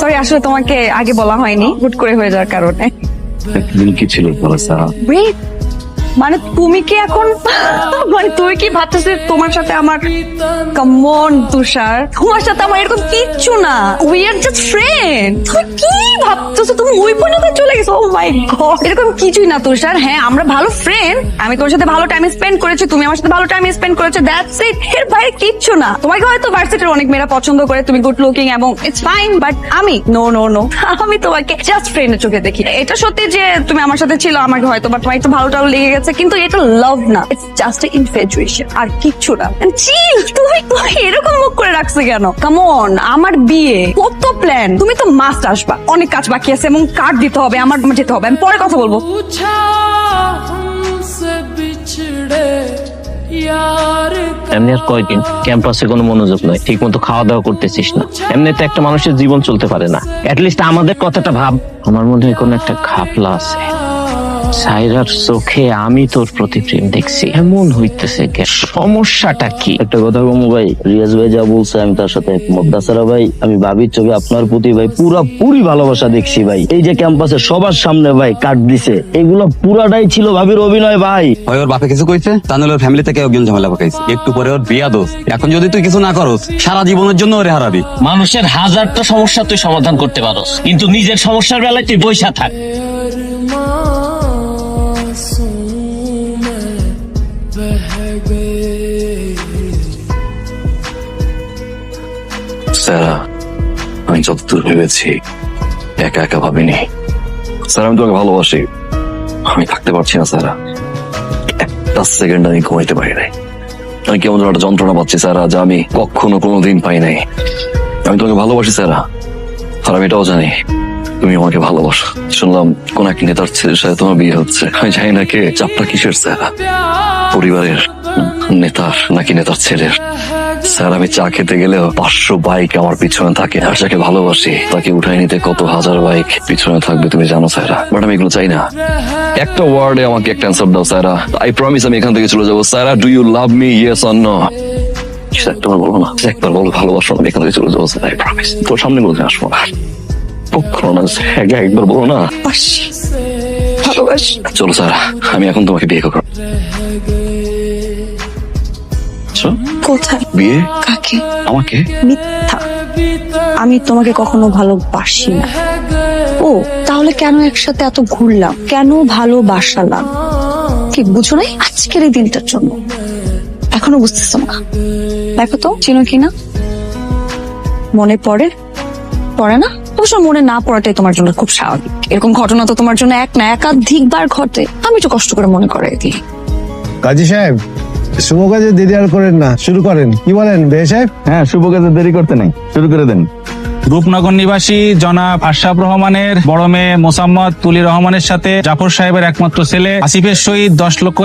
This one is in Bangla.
সরি, আসলে তোমাকে আগে বলা হয়নি, হুট করে হয়ে যাওয়ার কারণে। কি ছিল সারা? Wait, মানে তুমি কি এখন মানে তুমি কি ভাবতেছো তোমার সাথে আমার? কাম অন তুষার, তোমার সাথে আমার এরকম কিচ্ছু না, উই আর জাস্ট ফ্রেন্ড। তুমি কি ভাবতেছো? তুমি ওই পর্যন্ত চলে গেছো? ও মাই গড, এরকম কিছুই না তুষার। হ্যাঁ, আমরা ভালো ফ্রেন্ড, আমি তোমার সাথে ভালো টাইম স্পেন্ড করেছি, তুমি আমার সাথে ভালো টাইম স্পেন্ড করেছো, দ্যাটস ইট। এর বাইরে কিচ্ছু না। তোমাকে হয়তো ভার্সিটির অনেক মেয়েরা পছন্দ করে, তুমি গুড লুকিং এবং ইটস ফাইন, বাট আমি নো নো নো, আমি তোমাকে জাস্ট ফ্রেন্ডের চোখে দেখি। এটা সত্যি যে তুমি আমার সাথে ছিল, আমাকে হয়তো বা তোমার একটু ভালোটাও লেগে গেছে, কিন্তু এটা লাভ না, ইটস জাস্ট এ ইনফ্যাচুয়েশন, আর কিচ্ছু না। চিল, তুমি এরকম মুখ করে রাখছো কেন? কাম অন, আমার বিয়ে, কত প্ল্যান, তুমি তো মাস্ট আসবা, অনেক কাজ বাকি আছে এবং কার্ড দিতে হবে, আমার যেতে হবে, আমি পরে কথা বলবো। এমনি আর কয়দিন ক্যাম্পাসে কোনো মনোযোগ নাই, ঠিক মতো খাওয়া দাওয়া করতেছিস না, এমনিতে একটা মানুষের জীবন চলতে পারে না। অ্যাটলিস্ট আমাদের কথাটা ভাব। আমার মধ্যে কোনো একটা ঘাপলা আছে, সাইরার চোখে আমি তোর প্রতি প্রেম দেখছি, এমন হইতেছে কেন? সমস্যাটা কি? একটা কথা কমু ভাই, রিয়াজ ভাই যা বলছে আমি তার সাথে একমত। তাছাড়া ভাই আমি ভাবির চোখে আপনার প্রতি ভাই পুরি ভালোবাসা দেখছি ভাই। এই যে ক্যাম্পাসে সবার সামনে ভাই কার্ড দিছে, এগুলো পুরাটাই ছিল ভাবির অভিনয় ভাই। ওই ওর বাপে কিছু কইছে, তা নাহলে ওর ফ্যামিলি থেকে একজন ঝামেলা পাকাইছে। একটু পরে ওর বিয়া দোষ। এখন যদি তুই কিছু না করস, সারা জীবনের জন্য ওরে হারাবি। মানুষের হাজারটা সমস্যা তুই সমাধান করতে পারস, কিন্তু নিজের সমস্যার বেলায় তুই বইসা থাক। স্যার, আমি যতদূর ভেবেছি একা একা ভাবিনি। স্যার, আমি তোমাকে ভালোবাসি, আমি থাকতে পারছি না স্যার, একটা সেকেন্ড আমি ঘুমাইতে পারি নাই। আমি কেমন যেন একটা যন্ত্রণা পাচ্ছি স্যার, যা আমি কখনো কোনোদিন পাই নাই। আমি তোমাকে ভালোবাসি স্যার, আর আমি এটাও জানি তুমি আমাকে ভালোবাসো। শুনলাম কোন এক নেতার ছেলের সাথে তোমার বিয়ে হচ্ছে, আমি জানি না কে চাপটা কিসের স্যার, পরিবারের, নেতার নাকি নেতার ছেলের। স্যার, আমি চা খেতে গেলেও 500 বাইক আমার পিছনে থাকে, আর যাকে ভালোবাসি তাকে উঠাই নিতে কত হাজার বাইক পিছনে থাকবে তুমি জানো স্যার। বাট আমি এগুলো চাই না, একটা ওয়ার্ডে আমাকে একটা অ্যান্সার দাও স্যার, আই প্রমিস আমি এখান থেকে চলে যাবো sir. Do you love me, yes or no? তোমার বলো না, একবার বলো ভালোবাসো, আমি এখান থেকে চলে যাবো স্যার, আই প্রমিস। তোর সামনে বলতে আসবো না, কখনো না, একবার বলো না ভালোবাসি। চলো স্যার, আমি এখন তোমাকে বিয়ে করবো। কোথায় বিয়ে? কাকে? আমাকে? মিথ্যা, আমি তোমাকে কখনো ভালোবাসি না। ও তাহলে কেন একসাথে এত ঘুরলাম, কেন ভালোবাসালাম? কি বুঝো নাই আজকের এই দিনটার জন্য? এখনো বুঝতেছো না? দেখো তো চিনো কিনা, মনে পড়ে পড়ে না? অবশ্য মনে না পড়াটাই তোমার জন্য খুব স্বাভাবিক। এরকম ঘটনা তো তোমার জন্য এক না একাধিকবার ঘটে, আমি তো কষ্ট করে মনে করাই দিই। কাজী সাহেব, শুভ কাজে দেরি আর করেন না, শুরু করেন। কি বলেন বে সাহেব? হ্যাঁ, শুভ কাজে দেরি করতে নাই, শুরু করে দেন। রূপনগর নিবাসী জনাব আশরাফ রহমানের বড় মেয়ে মোসাম্মদ তুলি রহমানের সাথে জাফর সাহেবের একমাত্র ছেলে আসিফের সহিত 10 লক্ষ